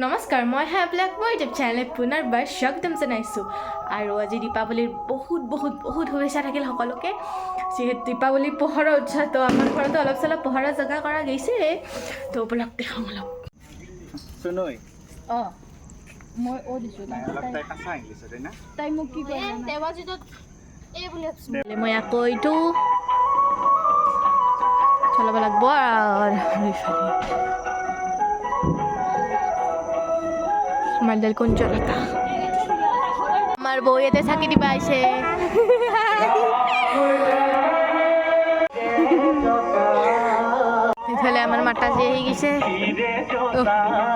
নমস্কাৰ মই আপোনাক মোৰ ইউটিউব চেনেলত পুনৰবাৰ স্বাগতম জনাইছোঁ আৰু আজি দীপাৱলীৰ বহুত শুভেচ্ছা থাকিল সকলোকে যিহেতু দীপাৱলী পোহৰৰ উৎসৱ তো আমাৰ ঘৰতো অলপ চলপ পোহৰৰ জগা কৰা গৈছে তো উপলক্ষে দেখাওঁ অলপ শুনৈ মই অ দিছোঁ তাই কাঁচা ইংলিছত হয় না তাই মোক কি কয় দেৱাজিতত এই বুলি ভাবিছোঁ মই আকৌ এইটো চলাব লাগিব আৰু আমার del conchorata আমার বউ এতে থাকি দিবা আইছে এখানে আমার মাটা যে হয়ে গেছে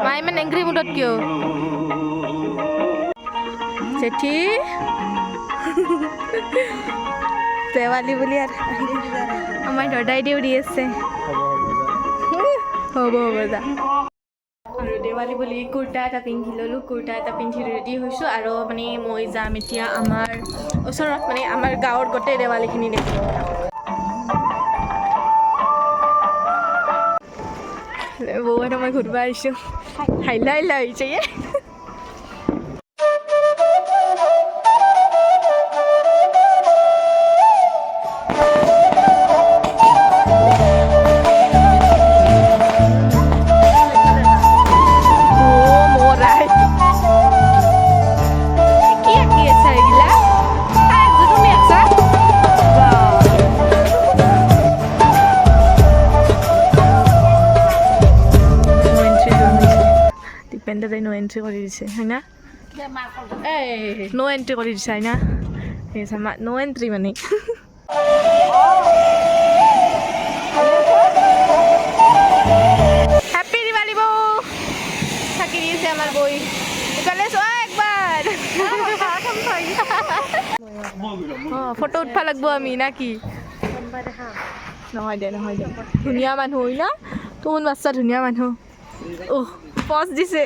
মা ইমান এংগ্রি মুডত কিয় জেঠি দেৱালী বুলি আৰ আমাৰ দদাই দি উড়ি আছে হ'ব যা আৰু দেৱালী বুলি কুৰ্তা এটা পিন্ধি ল'লোঁ কুৰ্তা এটা পিন্ধি ৰেডি হৈছোঁ আৰু মানে মই যাম এতিয়া আমাৰ ওচৰত মানে আমাৰ গাঁৱৰ গোটেই দেৱালীখিনি দেখিব বৌ আৰু মই ঘূৰিব আহিছোঁ হাইলা হৈছে নো এন্ট্রি করে দিছে হয় না নো এন্ট্রি করে দিছে হয় না নো এন্ট্রি মানে হ্যাপি দিওয়ালি বউ থাকি দিয়েছে আমার বই চলে এসো একবার ফটো উঠবা লাগবো আমি নাকি নহয় দে ধুনীয়া মানুহ হয় না তোৰ বাচ্চা ধুনীয়া মানুহ পজ দিছে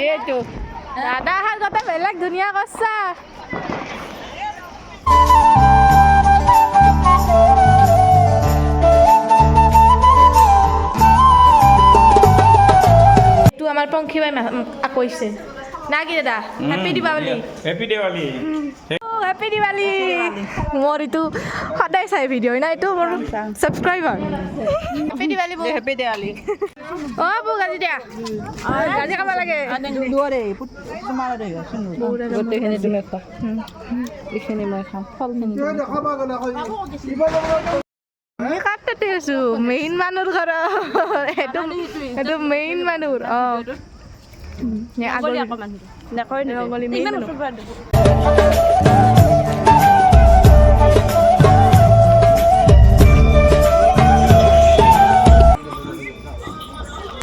এইটো দাদা হাত গোটেই বেলেগ ধুনীয়া কৰছা এইটো আমাৰ পংখী বাই কৈছে না কি দাদা happy Diwali happy Diwali happy Diwali মোৰ এইটো সদায় চাই ভিডিঅ' না এইটো মোৰ ছাবস্ক্ৰাইবাৰ হেপী দিৱালী বৌ হেপী দিৱালী বৌ গাজি দিয়া গাজি খাব লাগে দুৱাৰে তোমাৰ গোটেইখিনি তুমি খোৱা এইখিনি মই খাম ফলখিনি আমি কাপ তাতে আছোঁ মেইন মানুহৰ ঘৰত এইটো মেইন মানুহৰ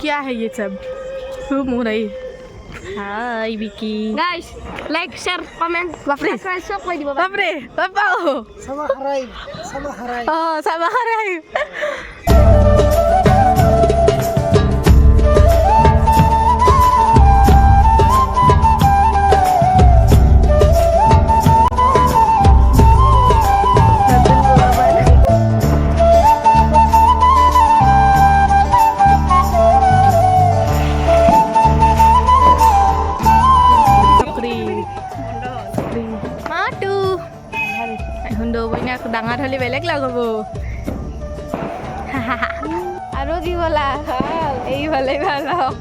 क्या है ये सब खूब हो रही hi Vicky guys like share comment बाप रे सब कोई दिबो बाप रे बाबा sama harai sama harai ডাঙৰ হ'লে বেলেগ লগ হ'ব আৰু কি বলা এইফালে ভাল হওক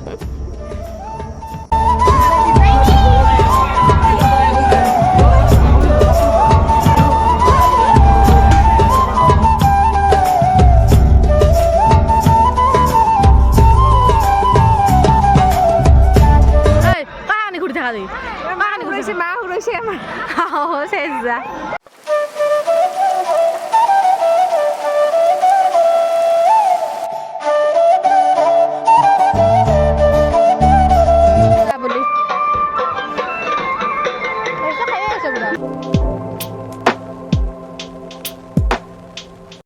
ঘুৰি থাকা দেই মা ঘূৰাইছে আমাৰ চেষ্টা